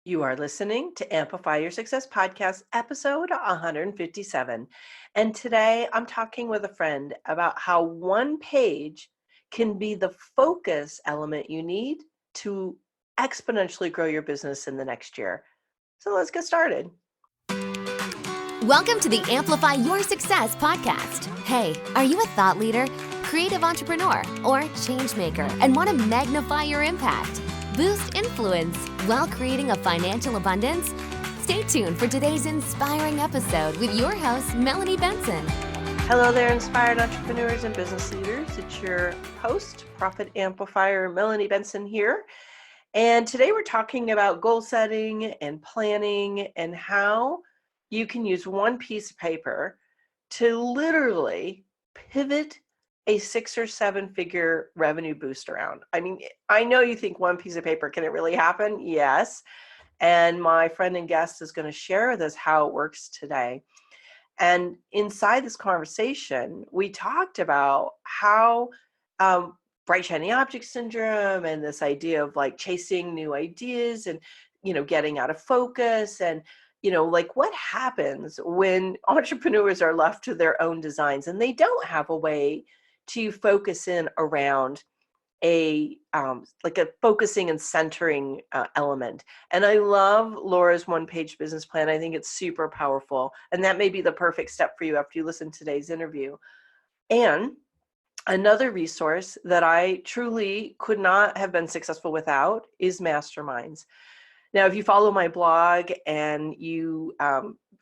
You are listening to Amplify Your Success Podcast, episode 157. And today I'm talking with a friend about how one page can be the focus element you need to exponentially grow your business in the next year. So let's get started. Welcome to the Amplify Your Success Podcast. Hey, are you a thought leader, creative entrepreneur, or change maker and want to magnify your impact? Boost influence while creating a financial abundance? Stay tuned for today's inspiring episode with your host, Melanie Benson. Hello there, inspired entrepreneurs and business leaders. It's your host, Profit Amplifier, Melanie Benson here. And today we're talking about goal setting and planning and how you can use one piece of paper to literally pivot a 6 or 7 figure revenue boost around. I mean, I know you think one piece of paper, can it really happen? Yes. And my friend and guest is going to share with us how it works today. And inside this conversation, we talked about how bright shiny object syndrome and this idea of like chasing new ideas and, getting out of focus and, like what happens when entrepreneurs are left to their own designs and they don't have a way to focus in around a focusing and centering element. And I love Laura's one-page business plan. I think it's super powerful. And that may be the perfect step for you after you listen to today's interview. And another resource that I truly could not have been successful without is masterminds. Now, if you follow my blog and you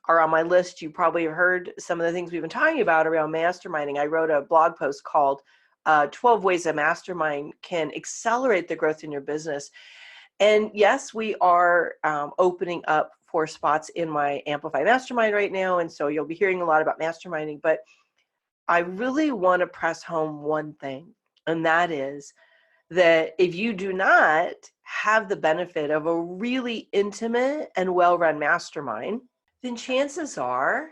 are on my list, you probably have heard some of the things we've been talking about around masterminding. I wrote a blog post called 12 Ways a Mastermind Can Accelerate the Growth in Your Business. And yes, we are opening up 4 spots in my Amplify Mastermind right now. And so you'll be hearing a lot about masterminding, but I really want to press home one thing, and that is that if you do not have the benefit of a really intimate and well-run mastermind, then chances are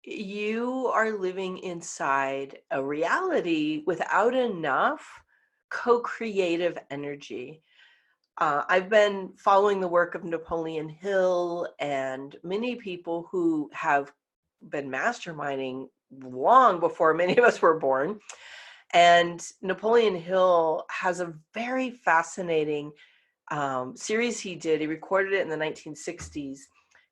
you are living inside a reality without enough co-creative energy. I've been following the work of Napoleon Hill and many people who have been masterminding long before many of us were born. And Napoleon Hill has a very fascinating series he did. He recorded it in the 1960s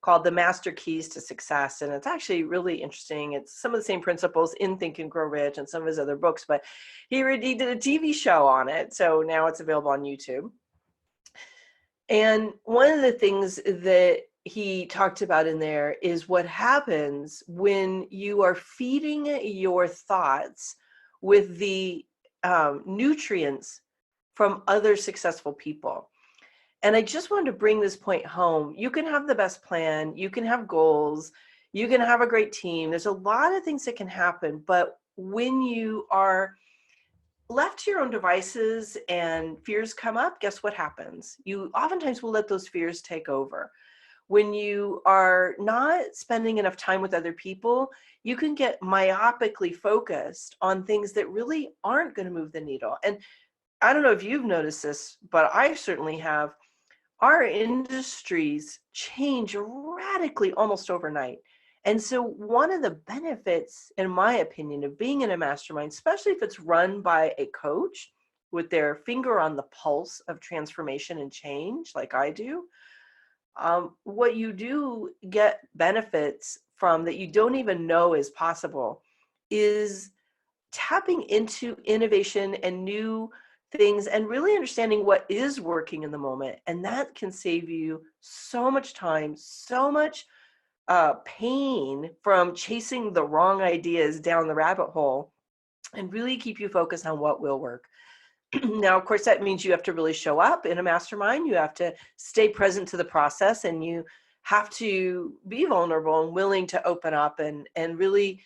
called The Master Keys to Success. And it's actually really interesting. It's some of the same principles in Think and Grow Rich and some of his other books, but he did a TV show on it. So now it's available on YouTube. And one of the things that he talked about in there is what happens when you are feeding your thoughts with the nutrients from other successful people. And I just wanted to bring this point home. You can have the best plan, you can have goals, you can have a great team. There's a lot of things that can happen, but when you are left to your own devices and fears come up, guess what happens? You oftentimes will let those fears take over. When you are not spending enough time with other people, you can get myopically focused on things that really aren't going to move the needle. And I don't know if you've noticed this, but I certainly have. Our industries change radically almost overnight. And so one of the benefits, in my opinion, of being in a mastermind, especially if it's run by a coach with their finger on the pulse of transformation and change, like I do, what you do get benefits from that you don't even know is possible is tapping into innovation and new things and really understanding what is working in the moment. And that can save you so much time, so much pain from chasing the wrong ideas down the rabbit hole and really keep you focused on what will work. Now, of course, that means you have to really show up in a mastermind. You have to stay present to the process, and you have to be vulnerable and willing to open up and really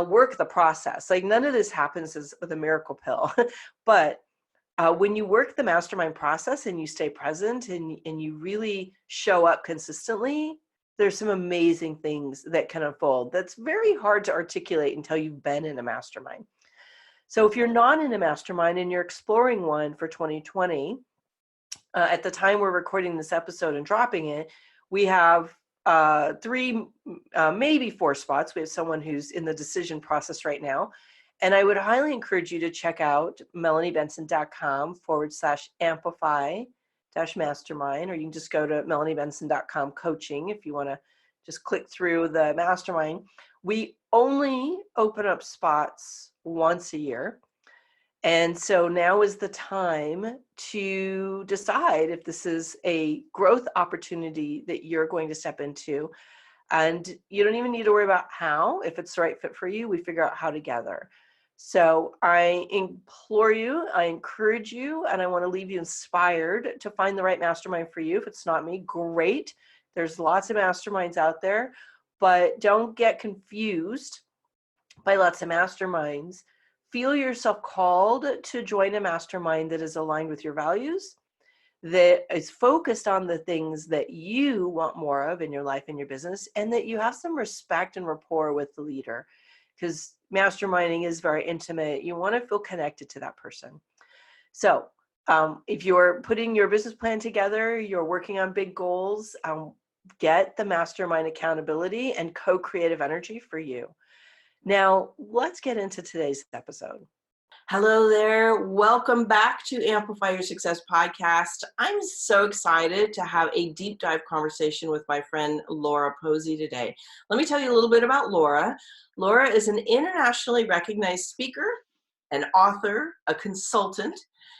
work the process. Like none of this happens with a miracle pill, but when you work the mastermind process and you stay present and you really show up consistently, there's some amazing things that can unfold. That's very hard to articulate until you've been in a mastermind. So if you're not in a mastermind and you're exploring one for 2020, At the time we're recording this episode and dropping it, we have 3, maybe 4 spots. We have someone who's in the decision process right now. And I would highly encourage you to check out melaniebenson.com/amplify-mastermind, or you can just go to melaniebenson.com coaching if you want to just click through the mastermind. We only open up spots once a year. And so now is the time to decide if this is a growth opportunity that you're going to step into. And you don't even need to worry about how. If it's the right fit for you, we figure out how together. So I implore you, I encourage you, and I want to leave you inspired to find the right mastermind for you. If it's not me, great. There's lots of masterminds out there, but don't get confused by lots of masterminds. Feel yourself called to join a mastermind that is aligned with your values, that is focused on the things that you want more of in your life and your business, and that you have some respect and rapport with the leader, because masterminding is very intimate. You want to feel connected to that person. So if you're putting your business plan together, you're working on big goals, get the mastermind accountability and co-creative energy for you. Now, let's get into today's episode. Hello there. Welcome back to Amplify Your Success Podcast. I'm so excited to have a deep dive conversation with my friend Laura Posey today. Let me tell you a little bit about Laura. Laura is an internationally recognized speaker, an author, a consultant.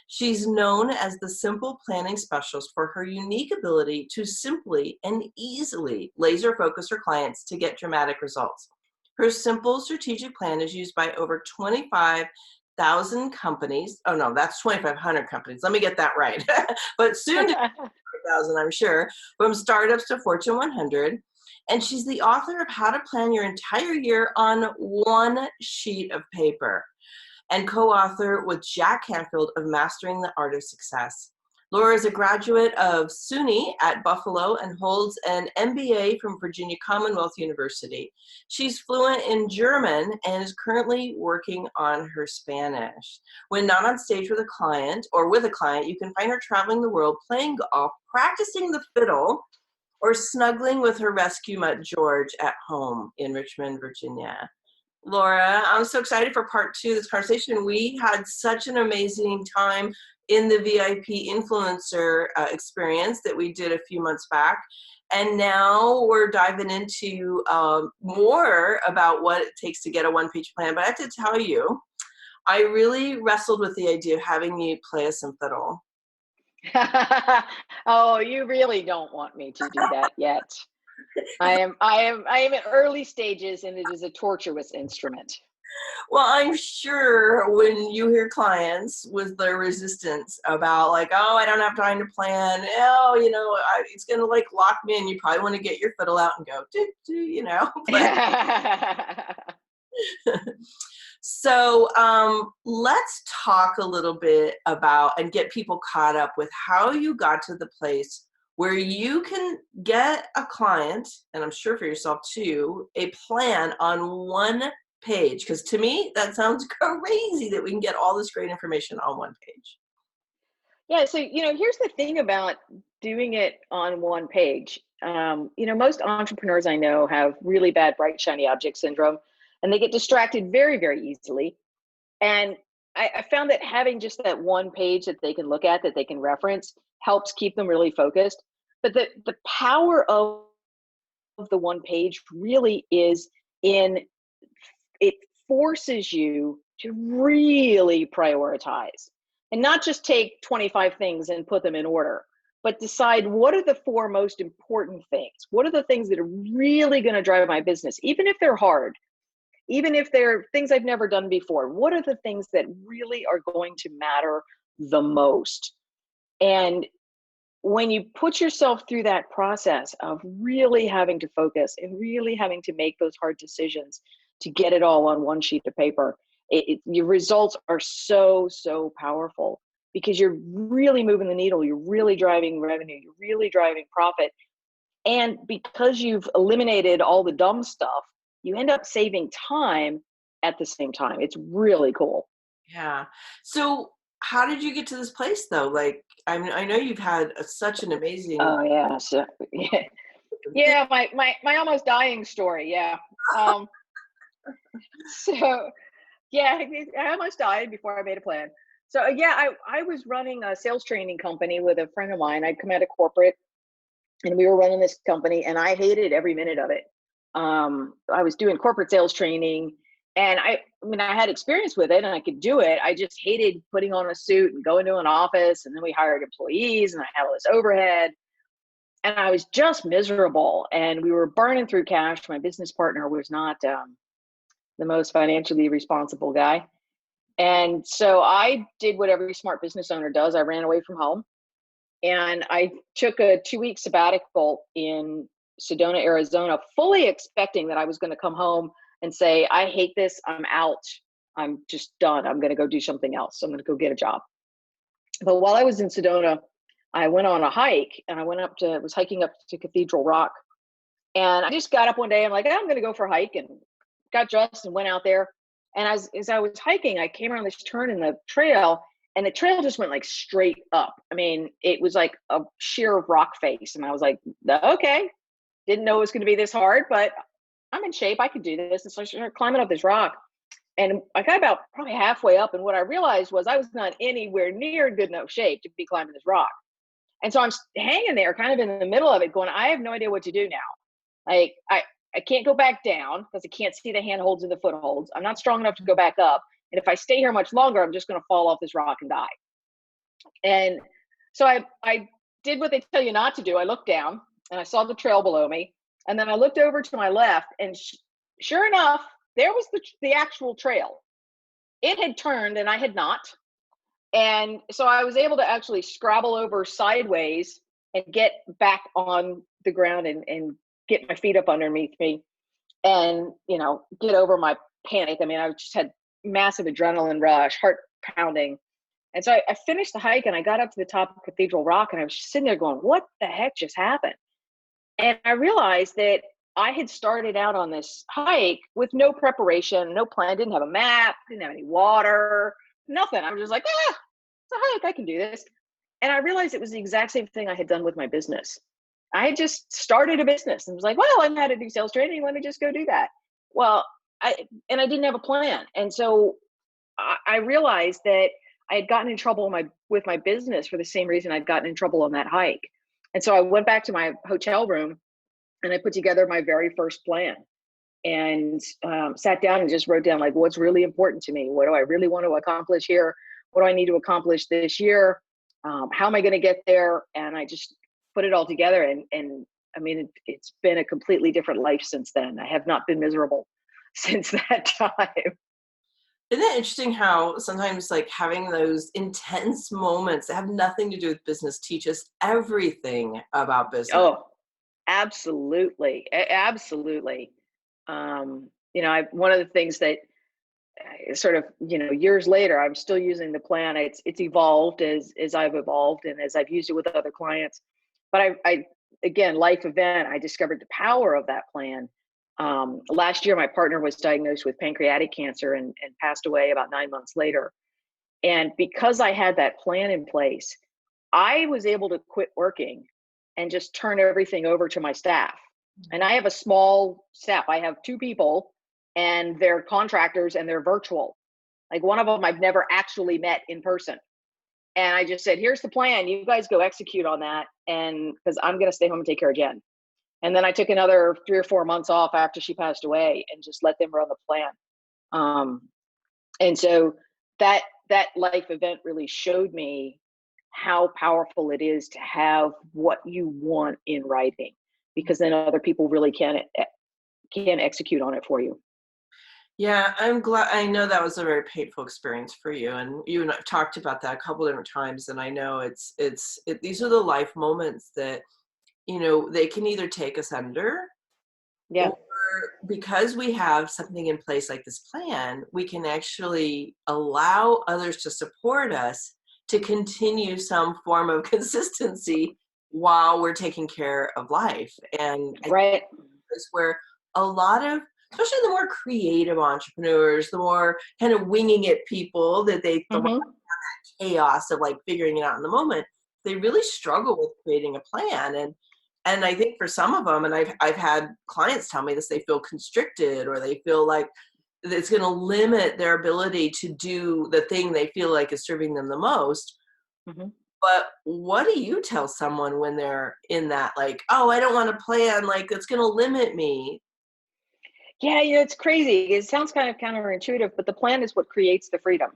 She's known as the simple planning specialist for her unique ability to simply and easily laser focus her clients to get dramatic results. Her simple strategic plan is used by over 25,000 companies. Oh no, that's 2,500 companies. Let me get that right. But soon to 1,000, I'm sure, from startups to Fortune 100. And she's the author of How to Plan Your Entire Year on One Sheet of Paper, and co-author with Jack Canfield of Mastering the Art of Success. Laura is a graduate of SUNY at Buffalo and holds an MBA from Virginia Commonwealth University. She's fluent in German and is currently working on her Spanish. When not on stage with a client, you can find her traveling the world, playing golf, practicing the fiddle, or snuggling with her rescue mutt George at home in Richmond, Virginia. Laura, I'm so excited for part 2 of this conversation. We had such an amazing time in the VIP influencer experience that we did a few months back. And now we're diving into more about what it takes to get a one-page plan. But I have to tell you, I really wrestled with the idea of having you play us some fiddle. Oh, you really don't want me to do that yet. I am in early stages, and it is a torturous instrument. Well, I'm sure when you hear clients with their resistance about like, oh, I don't have time to plan. Oh, it's going to like lock me in. You probably want to get your fiddle out and go, So let's talk a little bit about and get people caught up with how you got to the place where you can get a client, and I'm sure for yourself too, a plan on one page. Because to me, that sounds crazy that we can get all this great information on one page. Yeah, so, here's the thing about doing it on one page. Most entrepreneurs I know have really bad bright, shiny object syndrome, and they get distracted very, very easily. And I found that having just that one page that they can look at, that they can reference, helps keep them really focused. But the power of the one page really is in it forces you to really prioritize and not just take 25 things and put them in order, but decide what are the 4 most important things? What are the things that are really going to drive my business, even if they're hard, even if they're things I've never done before? What are the things that really are going to matter the most? And when you put yourself through that process of really having to focus and really having to make those hard decisions to get it all on one sheet of paper, your results are so, so powerful because you're really moving the needle. You're really driving revenue. You're really driving profit. And because you've eliminated all the dumb stuff, you end up saving time at the same time. It's really cool. Yeah. So how did you get to this place though? Like, I mean, I know you've had such an amazing. Oh yeah. So, yeah. My almost dying story. Yeah. So yeah, I almost died before I made a plan. So yeah, I was running a sales training company with a friend of mine. I'd come out of corporate and we were running this company and I hated every minute of it. I was doing corporate sales training and I mean, I had experience with it and I could do it. I just hated putting on a suit and going to an office. And then we hired employees and I had all this overhead and I was just miserable and we were burning through cash. My business partner was not the most financially responsible guy. And so I did what every smart business owner does. I ran away from home and I took a 2-week sabbatical in Sedona, Arizona, fully expecting that I was going to come home and say, I hate this. I'm out. I'm just done. I'm going to go do something else. I'm going to go get a job. But while I was in Sedona, I went on a hike and I was hiking up to Cathedral Rock. And I just got up one day. I'm like, I'm going to go for a hike, and got dressed and went out there. And as I was hiking, I came around this turn in the trail and the trail just went like straight up. I mean, it was like a sheer rock face. And I was like, okay, didn't know it was going to be this hard, but I'm in shape. I could do this. And so I started climbing up this rock. And I got about probably halfway up. And what I realized was I was not anywhere near good enough shape to be climbing this rock. And so I'm hanging there kind of in the middle of it going, I have no idea what to do now. Like I can't go back down because I can't see the handholds and the footholds. I'm not strong enough to go back up. And if I stay here much longer, I'm just going to fall off this rock and die. And so I did what they tell you not to do. I looked down and I saw the trail below me. And then I looked over to my left and sure enough, there was the actual trail. It had turned and I had not. And so I was able to actually scrabble over sideways and get back on the ground and get my feet up underneath me and, get over my panic. I mean, I just had massive adrenaline rush, heart pounding. And so I finished the hike and I got up to the top of Cathedral Rock and I was sitting there going, what the heck just happened? And I realized that I had started out on this hike with no preparation, no plan, didn't have a map, didn't have any water, nothing. I was just like, it's a hike, I can do this. And I realized it was the exact same thing I had done with my business. I had just started a business and was like, well, I know how to do sales training. Let me just go do that. Well, I didn't have a plan. And so I realized that I had gotten in trouble with my business for the same reason I'd gotten in trouble on that hike. And so I went back to my hotel room and I put together my very first plan and sat down and just wrote down like, what's really important to me? What do I really want to accomplish here? What do I need to accomplish this year? How am I going to get there? And I just put it all together. And I mean, it's been a completely different life since then. I have not been miserable since that time. Isn't it interesting how sometimes like having those intense moments that have nothing to do with business teach us everything about business? Oh, absolutely. Absolutely. One of the things that sort of, years later, I'm still using the plan. It's evolved as I've evolved and as I've used it with other clients. But I again, life event, I discovered the power of that plan. Last year, my partner was diagnosed with pancreatic cancer and passed away about 9 months later. And because I had that plan in place, I was able to quit working and just turn everything over to my staff. And I have a small staff. I have 2 people and they're contractors and they're virtual. Like one of them I've never actually met in person. And I just said, here's the plan. You guys go execute on that. And because I'm going to stay home and take care of Jen. And then I took another 3 or 4 months off after she passed away and just let them run the plan. And so that life event really showed me how powerful it is to have what you want in writing, because then other people really can execute on it for you. Yeah, I'm glad. I know that was a very painful experience for you, and you and I talked about that a couple different times. And I know these are the life moments that, they can either take us under, or because we have something in place like this plan, we can actually allow others to support us to continue some form of consistency while we're taking care of life. And right, is where a lot of, especially the more creative entrepreneurs, the more kind of winging it people, that they thrive on that chaos of like figuring it out in the moment, they really struggle with creating a plan. And I think for some of them, and I've had clients tell me this, they feel constricted, or they feel like it's going to limit their ability to do the thing they feel like is serving them the most. Mm-hmm. But what do you tell someone when they're in that, like, oh, I don't want to plan, like it's going to limit me? Yeah, it's crazy. It sounds kind of counterintuitive, but the plan is what creates the freedom.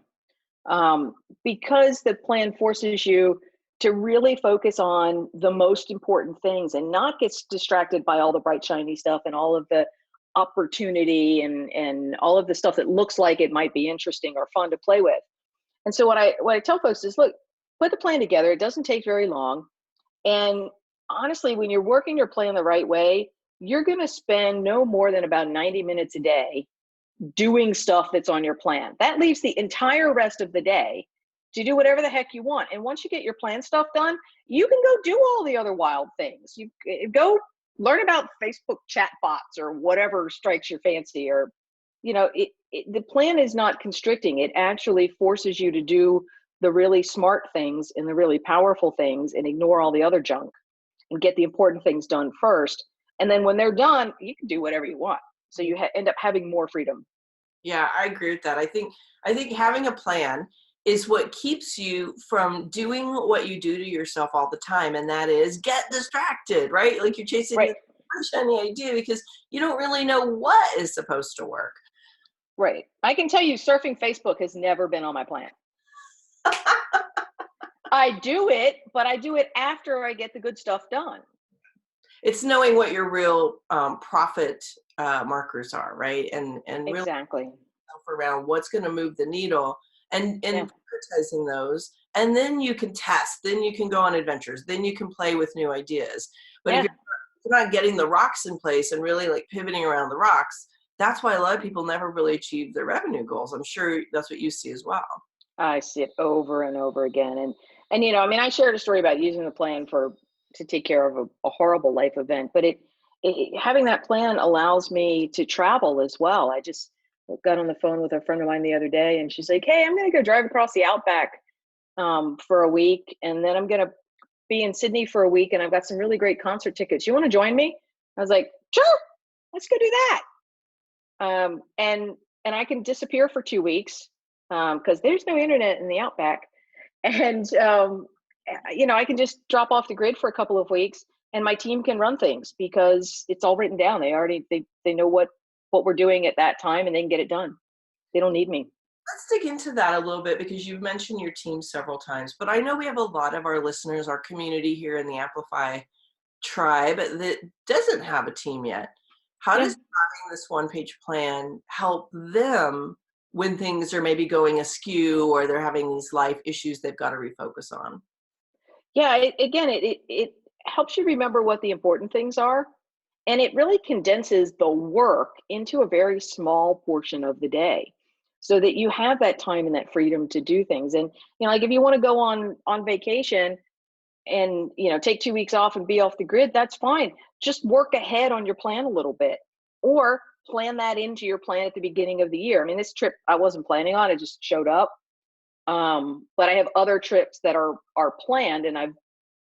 Because the plan forces you to really focus on the most important things and not get distracted by all the bright, shiny stuff and all of the opportunity and all of the stuff that looks like it might be interesting or fun to play with. And so what I tell folks is, look, put the plan together. It doesn't take very long. And honestly, when you're working your plan the right way, you're going to spend no more than about 90 minutes a day doing stuff that's on your plan. That leaves the entire rest of the day to do whatever the heck you want. And once you get your plan stuff done, you can go do all the other wild things. You go learn about Facebook chat bots or whatever strikes your fancy, or, the plan is not constricting. It actually forces you to do the really smart things and the really powerful things and ignore all the other junk and get the important things done first. And then when they're done, you can do whatever you want. So you end up having more freedom. Yeah, I agree with that. I think having a plan is what keeps you from doing what you do to yourself all the time. And that is get distracted, right? Like you're chasing Right. this shiny idea because you don't really know what is supposed to work. Right. I can tell you surfing Facebook has never been on my plan. I do it, but I do it after I get the good stuff done. It's knowing what your real profit markers are, right? And really Exactly around what's going to move the needle and prioritizing those. And then you can test, then you can go on adventures, then you can play with new ideas. But if you're not getting the rocks in place and really like pivoting around the rocks, that's why a lot of people never really achieve their revenue goals. I'm sure that's what you see as well. I see it over and over again. And I shared a story about using the plan to take care of a horrible life event, but having that plan allows me to travel as well. I just got on the phone with a friend of mine the other day, and she's like, hey, I'm going to go drive across the Outback for a week, and then I'm going to be in Sydney for a week, and I've got some really great concert tickets. You want to join me? I was like, sure, let's go do that. And I can disappear for 2 weeks because there's no internet in the Outback. And, I can just drop off the grid for a couple of weeks, and my team can run things because it's all written down. They know what we're doing at that time, and they can get it done. They don't need me. Let's dig into that a little bit because you've mentioned your team several times, but I know we have a lot of our listeners, our community here in the Amplify tribe that doesn't have a team yet. How does having this one-page plan help them when things are maybe going askew or they're having these life issues they've got to refocus on? Yeah, it helps you remember what the important things are, and it really condenses the work into a very small portion of the day so that you have that time and that freedom to do things. And, like if you want to go on vacation and, take 2 weeks off and be off the grid, that's fine. Just work ahead on your plan a little bit, or plan that into your plan at the beginning of the year. I mean, this trip I wasn't planning on, it just showed up. But I have other trips that are planned, and I've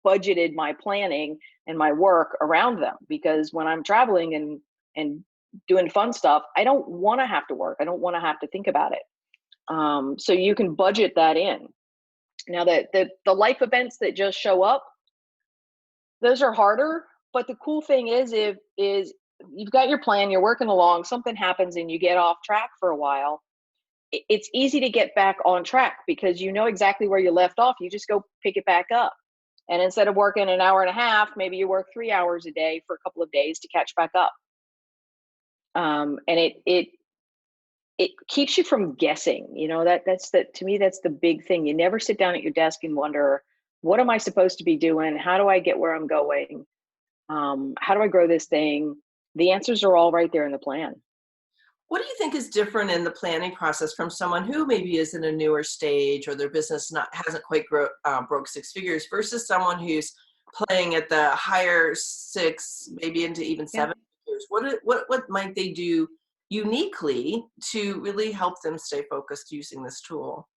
budgeted my planning and my work around them, because when I'm traveling and doing fun stuff, I don't want to have to work. I don't want to have to think about it. So you can budget that in. Now the life events that just show up, those are harder. But the cool thing is you've got your plan, you're working along, something happens and you get off track for a while. It's easy to get back on track because you know exactly where you left off. You just go pick it back up. And instead of working an hour and a half, maybe you work 3 hours a day for a couple of days to catch back up. And it keeps you from guessing. To me, that's the big thing. You never sit down at your desk and wonder, what am I supposed to be doing? How do I get where I'm going? How do I grow this thing? The answers are all right there in the plan. What do you think is different in the planning process from someone who maybe is in a newer stage or their business hasn't quite broke six figures versus someone who's playing at the higher six, maybe into even seven figures? What might they do uniquely to really help them stay focused using this tool?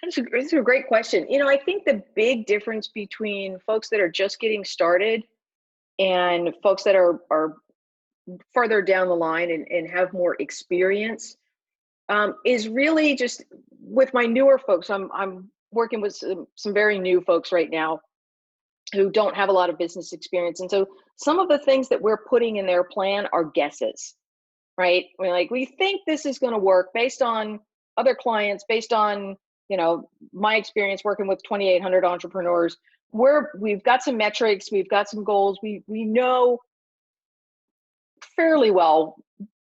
That's a great question. I think the big difference between folks that are just getting started and folks that are further down the line and have more experience is really just with my newer folks. I'm working with some very new folks right now who don't have a lot of business experience. And so some of the things that we're putting in their plan are guesses, right? We think this is going to work based on other clients, based on, my experience working with 2,800 entrepreneurs. We've got some metrics, we've got some goals. We know fairly well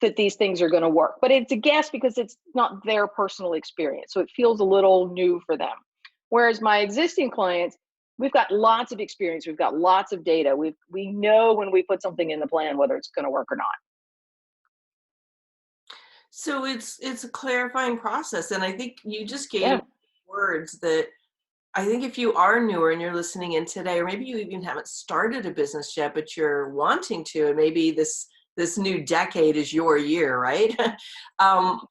that these things are going to work, but it's a guess because it's not their personal experience. So it feels a little new for them. Whereas my existing clients, we've got lots of experience. We've got lots of data. We know when we put something in the plan, whether it's going to work or not. So it's a clarifying process. And I think you just gave words that I think if you are newer and you're listening in today, or maybe you even haven't started a business yet, but you're wanting to, and maybe this new decade is your year, right?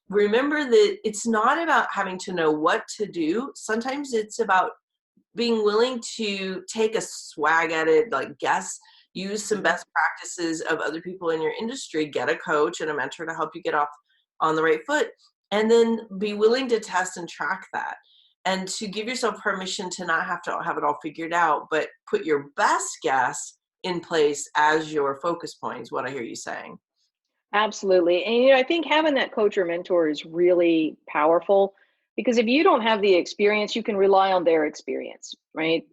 Remember that it's not about having to know what to do. Sometimes it's about being willing to take a swag at it, use some best practices of other people in your industry, get a coach and a mentor to help you get off on the right foot, and then be willing to test and track that. And to give yourself permission to not have to have it all figured out, but put your best guess in place as your focus point is what I hear you saying. Absolutely. And, I think having that coach or mentor is really powerful because if you don't have the experience, you can rely on their experience, right?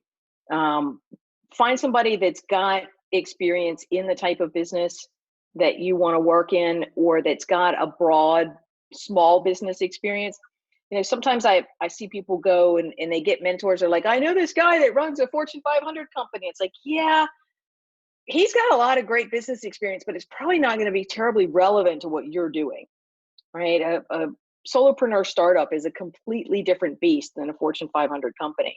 Find somebody that's got experience in the type of business that you want to work in, or that's got a broad, small business experience. Sometimes I see people go and they get mentors. They're like, I know this guy that runs a Fortune 500 company. It's like, yeah, he's got a lot of great business experience, but it's probably not going to be terribly relevant to what you're doing, right? A solopreneur startup is a completely different beast than a Fortune 500 company.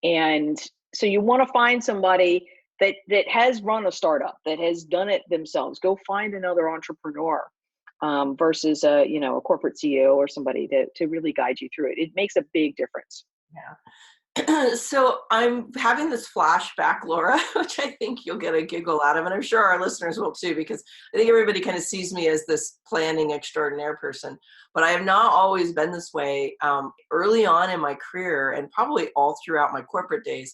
And so you want to find somebody that has run a startup, that has done it themselves. Go find another entrepreneur versus a corporate CEO or somebody to really guide you through it. It makes a big difference. Yeah. So I'm having this flashback, Laura, which I think you'll get a giggle out of, and I'm sure our listeners will too, because I think everybody kind of sees me as this planning extraordinaire person, but I have not always been this way. Early on in my career, and probably all throughout my corporate days,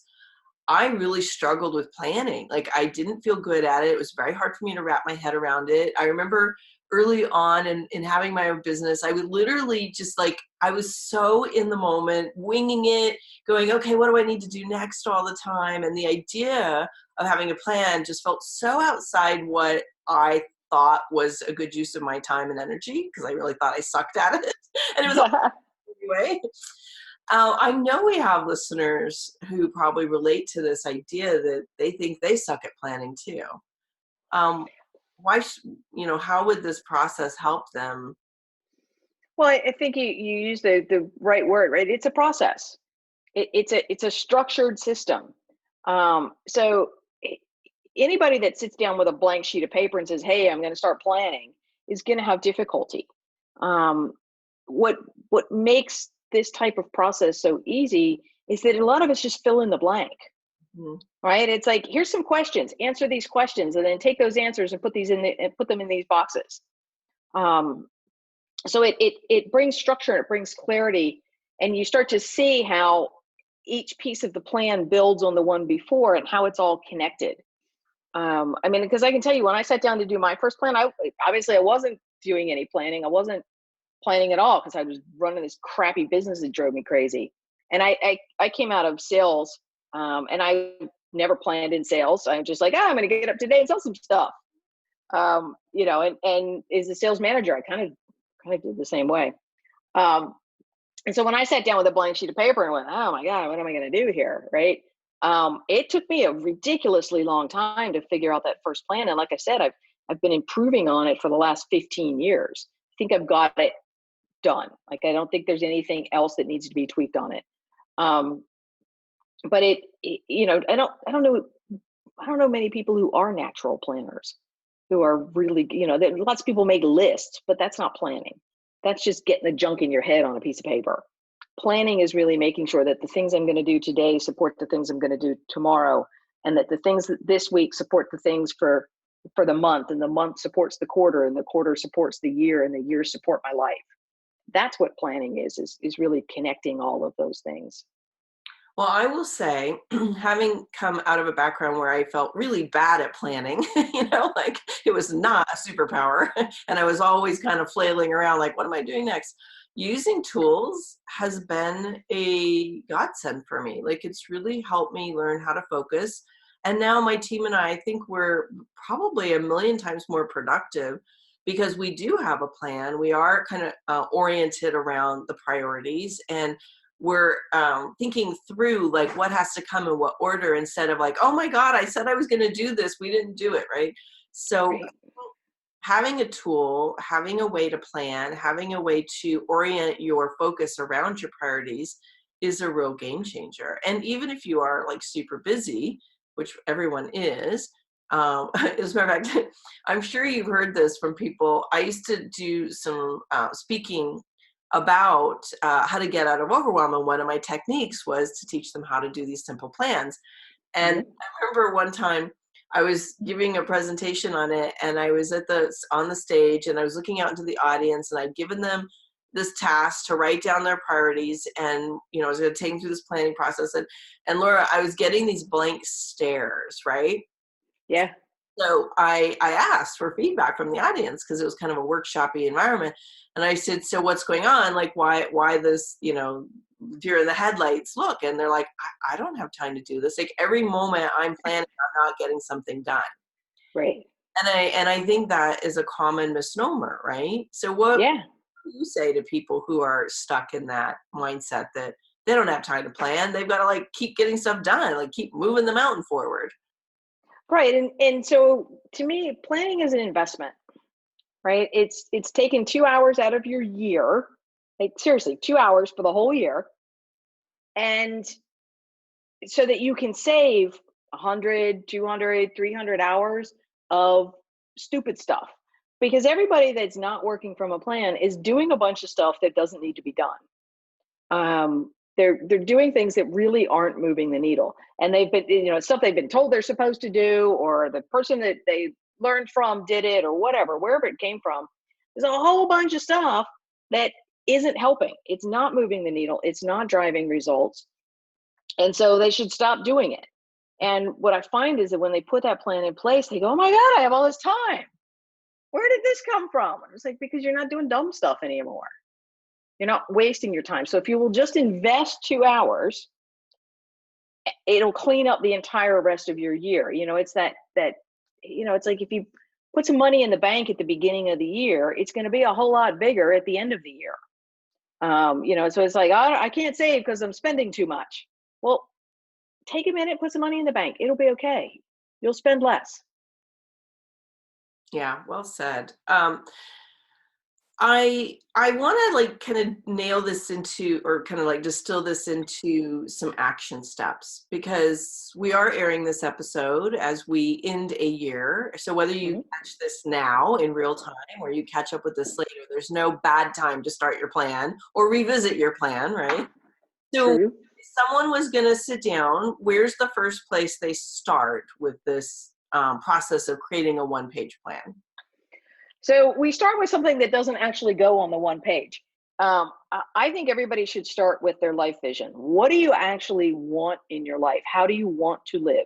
I really struggled with planning. I didn't feel good at it. It was very hard for me to wrap my head around it. I remember early on in having my own business, I would literally just I was so in the moment, winging it, going, okay, what do I need to do next all the time? And the idea of having a plan just felt so outside what I thought was a good use of my time and energy, because I really thought I sucked at it. And it was all anyway. I know we have listeners who probably relate to this idea that they think they suck at planning too. How would this process help them? Well, I think you use the right word, right? It's a process. It's a structured system. So anybody that sits down with a blank sheet of paper and says, hey, I'm going to start planning, is going to have difficulty. What makes this type of process so easy is that a lot of us just fill in the blank. Mm-hmm. Right? It's like, here's some questions, answer these questions, and then take those answers and put them in these boxes. So it brings structure, it brings clarity, and you start to see how each piece of the plan builds on the one before and how it's all connected. Because I can tell you, when I sat down to do my first plan, I wasn't doing any planning. I wasn't planning at all because I was running this crappy business that drove me crazy. And I came out of sales, and I never planned in sales. I'm just like, I'm going to get up today and sell some stuff. And as a sales manager, I kind of did the same way. And so when I sat down with a blank sheet of paper and went, oh my God, what am I going to do here? Right. It took me a ridiculously long time to figure out that first plan. And like I said, I've been improving on it for the last 15 years. I think I've got it done. I don't think there's anything else that needs to be tweaked on it. But I don't know many people who are natural planners, who are really, lots of people make lists, but that's not planning. That's just getting the junk in your head on a piece of paper. Planning is really making sure that the things I'm going to do today support the things I'm going to do tomorrow, and that the things that this week support the things for the month, and the month supports the quarter, and the quarter supports the year, and the year support my life. That's what planning is really connecting all of those things. Well, I will say, having come out of a background where I felt really bad at planning, like it was not a superpower, and I was always kind of flailing around like, what am I doing next? Using tools has been a godsend for me. Like, it's really helped me learn how to focus. And now my team and I think we're probably a million times more productive because we do have a plan. We are kind of oriented around the priorities, and we're thinking through like what has to come in what order, instead of like, oh my God, I said I was going to do this, we didn't do it, right? So Right. having a tool, having a way to plan, having a way to orient your focus around your priorities is a real game changer. And even if you are like super busy, which everyone is, as a matter of fact, I'm sure you've heard this from people. I used to do some speaking about how to get out of overwhelm, and one of my techniques was to teach them how to do these simple plans. And I remember one time I was giving a presentation on it, and I was on the stage, and I was looking out into the audience, and I'd given them this task to write down their priorities, and I was going to take them through this planning process. And Laura, I was getting these blank stares, right? Yeah. So I asked for feedback from the audience because it was kind of a workshop-y environment. And I said, so what's going on? Like, why this, deer in the headlights look? And they're like, I don't have time to do this. Like, every moment I'm planning, I'm not getting something done. Right. And I think that is a common misnomer, right? So what do you say to people who are stuck in that mindset that they don't have time to plan? They've got to like keep getting stuff done, like keep moving the mountain forward. Right. And so to me, planning is an investment, right? It's taken 2 hours out of your year, like seriously, 2 hours for the whole year. And so that you can save 100, 200, 300 hours of stupid stuff. Because everybody that's not working from a plan is doing a bunch of stuff that doesn't need to be done. They're doing things that really aren't moving the needle, and they've been, stuff they've been told they're supposed to do, or the person that they learned from did it, or whatever, wherever it came from. There's a whole bunch of stuff that isn't helping. It's not moving the needle. It's not driving results. And so they should stop doing it. And what I find is that when they put that plan in place, they go, oh my God, I have all this time. Where did this come from? And it's like, because you're not doing dumb stuff anymore. You're not wasting your time. So if you will just invest 2 hours, it'll clean up the entire rest of your year. It's that it's like if you put some money in the bank at the beginning of the year, it's going to be a whole lot bigger at the end of the year. So it's like, I can't save because I'm spending too much. Well, take a minute, put some money in the bank. It'll be okay. You'll spend less. Yeah, well said. I want to like kind of nail this into, or kind of like distill this into some action steps, because we are airing this episode as we end a year. So whether you catch this now in real time or you catch up with this later, there's no bad time to start your plan or revisit your plan, right? So True. if someone was going to sit down, where's the first place they start with this process of creating a one-page plan? So we start with something that doesn't actually go on the one page. I think everybody should start with their life vision. What do you actually want in your life? How do you want to live?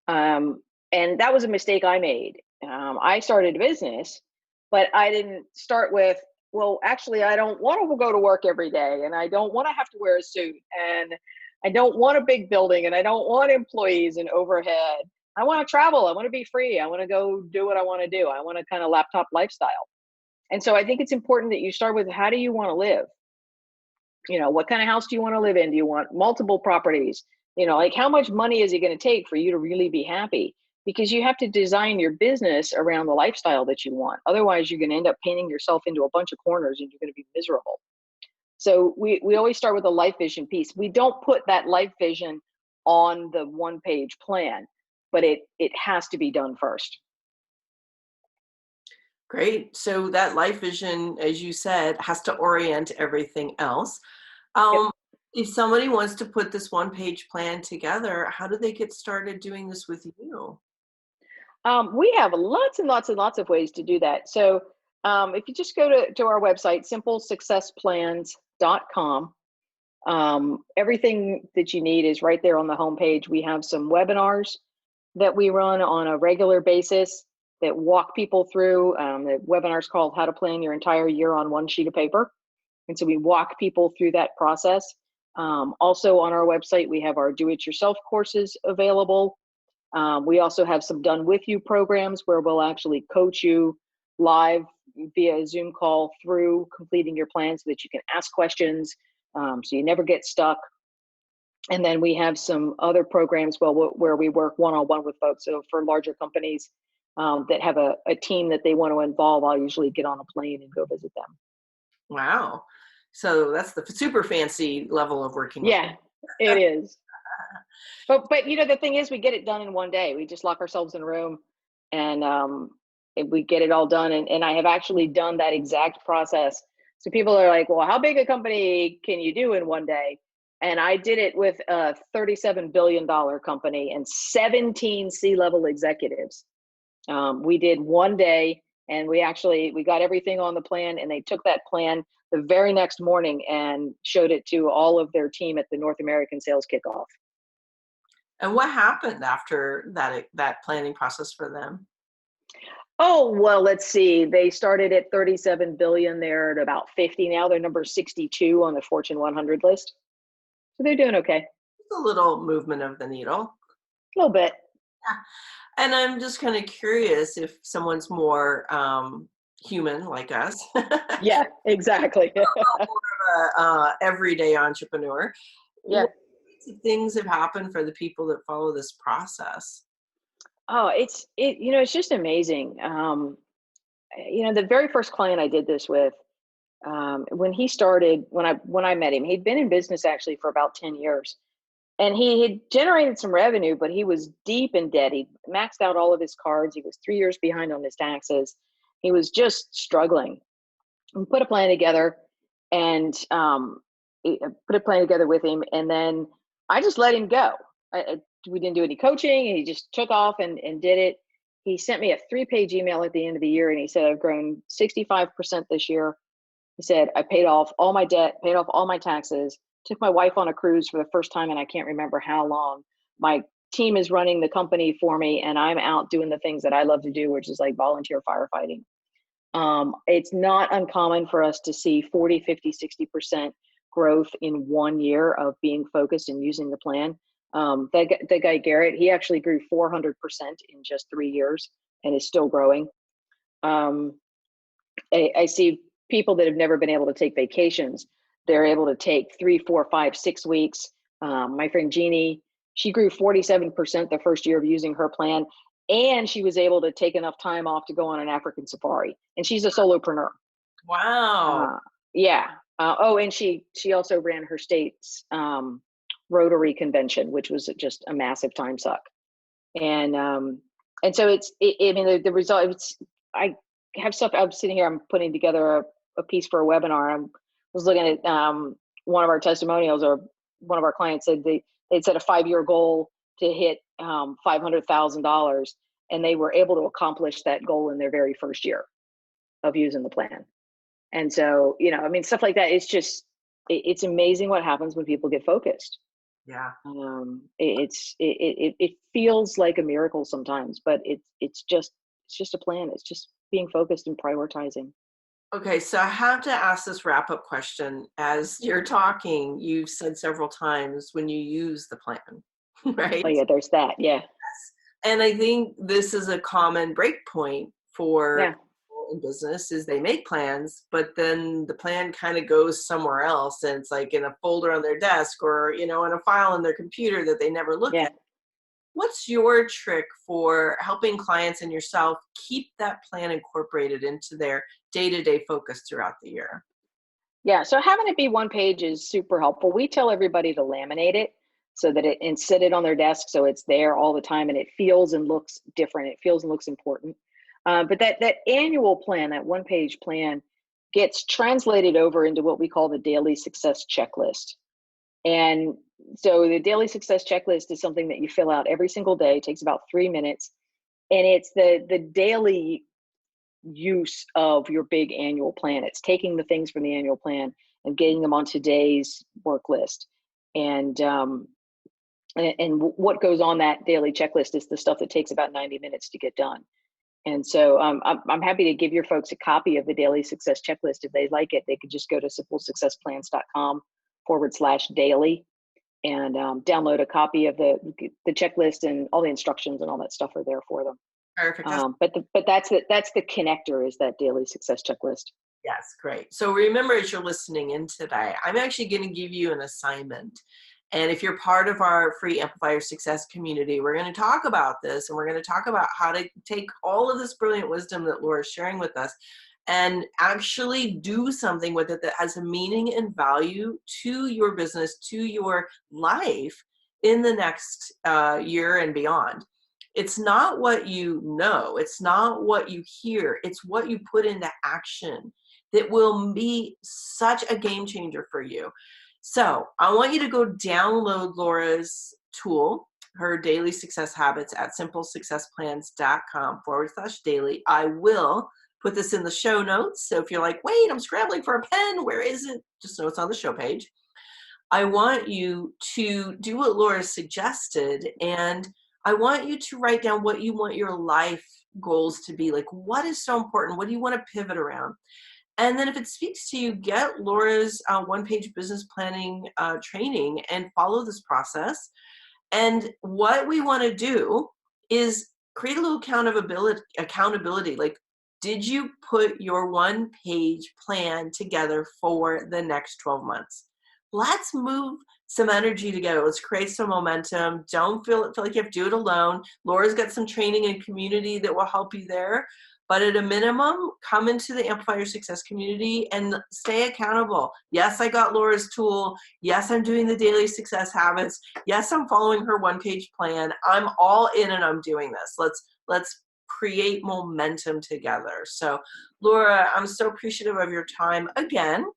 And that was a mistake I made. I started a business, but I didn't start with, well, actually, I don't want to go to work every day, and I don't want to have to wear a suit, and I don't want a big building, and I don't want employees and overhead. I want to travel. I want to be free. I want to go do what I want to do. I want a kind of laptop lifestyle. And so I think it's important that you start with, how do you want to live? What kind of house do you want to live in? Do you want multiple properties? Like how much money is it going to take for you to really be happy? Because you have to design your business around the lifestyle that you want. Otherwise, you're going to end up painting yourself into a bunch of corners and you're going to be miserable. So we always start with a life vision piece. We don't put that life vision on the one-page plan, but it has to be done first. Great. So that life vision, as you said, has to orient everything else. If somebody wants to put this one-page plan together, how do they get started doing this with you? We have lots and lots and lots of ways to do that. So if you just go to our website, simplesuccessplans.com, everything that you need is right there on the homepage. We have some webinars that we run on a regular basis that walk people through. The webinar is called How to Plan Your Entire Year on One Sheet of Paper. And so we walk people through that process. Also on our website, we have our do-it-yourself courses available. We also have some done with you programs where we'll actually coach you live via a Zoom call through completing your plan so that you can ask questions, so you never get stuck. And then we have some other programs where we work one-on-one with folks. So for larger companies that have a team that they want to involve, I'll usually get on a plane and go visit them. Wow. So that's the super fancy level of working. Yeah, it is. But the thing is, we get it done in one day. We just lock ourselves in a room and we get it all done. And I have actually done that exact process. So people are like, well, how big a company can you do in one day? And I did it with a $37 billion company and 17 C-level executives. We did one day, and we got everything on the plan, and they took that plan the very next morning and showed it to all of their team at the North American sales kickoff. And what happened after that planning process for them? Oh, well, let's see. They started at 37 billion. They're at about 50 now. They're number 62 on the Fortune 100 list. So they're doing okay. It's a little movement of the needle. A little bit. Yeah. And I'm just kind of curious if someone's more human like us. Yeah, exactly. More of a everyday entrepreneur. Yeah. What kinds of things have happened for the people that follow this process? Oh, it's just amazing. The very first client I did this with, when he started, when I met him, he'd been in business actually for about 10 years. And he had generated some revenue, but he was deep in debt. He maxed out all of his cards. He was 3 years behind on his taxes. He was just struggling. We put a plan together and put a plan together with him. And then I just let him go. We didn't do any coaching. He just took off and did it. He sent me a 3-page email at the end of the year. And he said, I've grown 65% this year. He said, I paid off all my debt, paid off all my taxes, took my wife on a cruise for the first time, and I can't remember how long. My team is running the company for me, and I'm out doing the things that I love to do, which is like volunteer firefighting. It's not uncommon for us to see 40, 50, 60% growth in 1 year of being focused and using the plan. That guy, Garrett, he actually grew 400% in just 3 years and is still growing. I see people that have never been able to take vacations. They're able to take 3, 4, 5, 6 weeks. My friend Jeannie, she grew 47% the first year of using her plan, and she was able to take enough time off to go on an African safari. And she's a solopreneur. Wow. Yeah. And she also ran her state's Rotary convention, which was just a massive time suck. And so the result. I have stuff. I'm sitting here. I'm putting together a piece for a webinar. I was looking at one of our testimonials, or one of our clients said they'd set a 5-year goal to hit $500,000, and they were able to accomplish that goal in their very first year of using the plan. And so, stuff like that. It's amazing what happens when people get focused. Yeah. It feels like a miracle sometimes, but it's just a plan. It's just being focused and prioritizing. Okay, so I have to ask this wrap-up question. As you're talking, you've said several times when you use the plan, right? Oh yeah, there's that. Yeah. And I think this is a common break point for people in business, is they make plans, but then the plan kind of goes somewhere else, and it's like in a folder on their desk, or in a file on their computer that they never look at. What's your trick for helping clients and yourself keep that plan incorporated into their day-to-day focus throughout the year? Yeah, so having it be one page is super helpful. We tell everybody to laminate it so that and sit it on their desk so it's there all the time and it feels and looks different. It feels and looks important. But that annual plan, that one-page plan, gets translated over into what we call the daily success checklist. And so the daily success checklist is something that you fill out every single day. It takes about 3 minutes. And it's the daily use of your big annual plan. It's taking the things from the annual plan and getting them on today's work list. And what goes on that daily checklist is the stuff that takes about 90 minutes to get done. And so I'm happy to give your folks a copy of the daily success checklist. If they like it, they could just go to simplesuccessplans.com/daily and download a copy of the checklist, and all the instructions and all that stuff are there for them. Perfect. But that's the connector, is that daily success checklist. Yes, great. So remember, as you're listening in today, I'm actually going to give you an assignment. And if you're part of our free Amplify Your Success community, we're going to talk about this, and we're going to talk about how to take all of this brilliant wisdom that Laura's sharing with us and actually do something with it that has a meaning and value to your business, to your life in the next year and beyond. It's not what you know. It's not what you hear. It's what you put into action that will be such a game changer for you. So I want you to go download Laura's tool, her daily success habits, at simplesuccessplans.com/daily. I will put this in the show notes. So if you're like, wait, I'm scrambling for a pen, where is it? Just know it's on the show page. I want you to do what Laura suggested, and I want you to write down what you want your life goals to be. Like, what is so important? What do you want to pivot around? And then if it speaks to you, get Laura's one-page business planning training and follow this process. And what we want to do is create a little accountability. Like, did you put your one-page plan together for the next 12 months? Let's move some energy together. Let's create some momentum. Don't feel like you have to do it alone. Laura's got some training and community that will help you there. But at a minimum, come into the Amplify Your Success community and stay accountable. Yes, I got Laura's tool. Yes, I'm doing the daily success habits. Yes, I'm following her one-page plan. I'm all in and I'm doing this. Let's create momentum together. So, Laura, I'm so appreciative of your time again,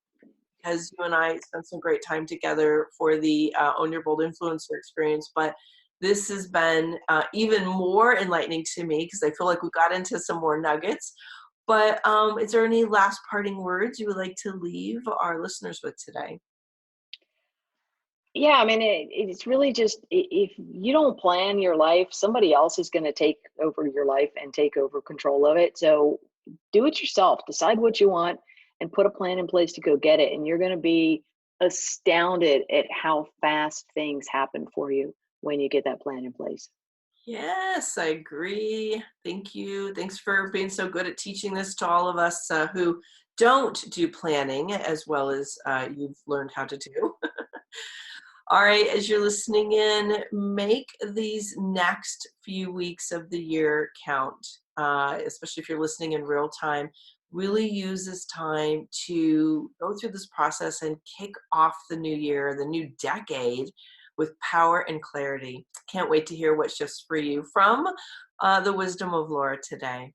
because you and I spent some great time together for the Own Your Bold Influencer experience. But this has been even more enlightening to me, because I feel like we got into some more nuggets. But is there any last parting words you would like to leave our listeners with today? Yeah, I mean, it's really just, if you don't plan your life, somebody else is going to take over your life and take over control of it. So do it yourself. Decide what you want and put a plan in place to go get it. And you're going to be astounded at how fast things happen for you when you get that plan in place. Yes, I agree. Thank you. Thanks for being so good at teaching this to all of us who don't do planning as well as you've learned how to do. All right, as you're listening in, make these next few weeks of the year count, especially if you're listening in real time. Really use this time to go through this process and kick off the new year, the new decade, with power and clarity. Can't wait to hear what shifts for you from the wisdom of Laura today.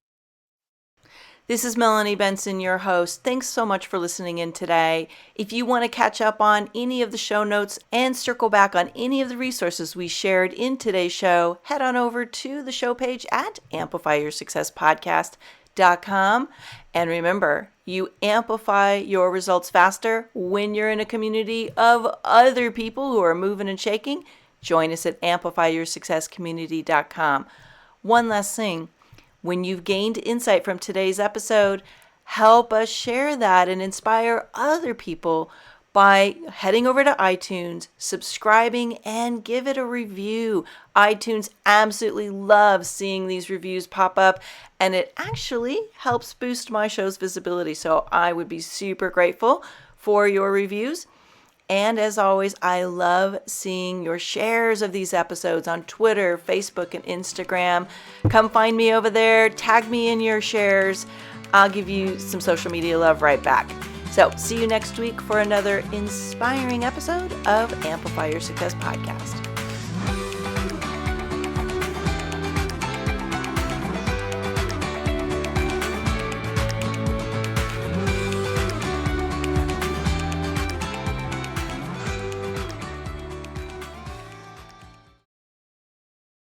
This is Melanie Benson, your host. Thanks so much for listening in today. If you want to catch up on any of the show notes and circle back on any of the resources we shared in today's show, head on over to the show page at amplifyyoursuccesspodcast.com. And remember, you amplify your results faster when you're in a community of other people who are moving and shaking. Join us at amplifyyoursuccesscommunity.com. One last thing. When you've gained insight from today's episode, help us share that and inspire other people by heading over to iTunes, subscribing, and give it a review. iTunes absolutely loves seeing these reviews pop up, and it actually helps boost my show's visibility. So I would be super grateful for your reviews. And as always, I love seeing your shares of these episodes on Twitter, Facebook, and Instagram. Come find me over there. Tag me in your shares. I'll give you some social media love right back. So see you next week for another inspiring episode of Amplify Your Success Podcast.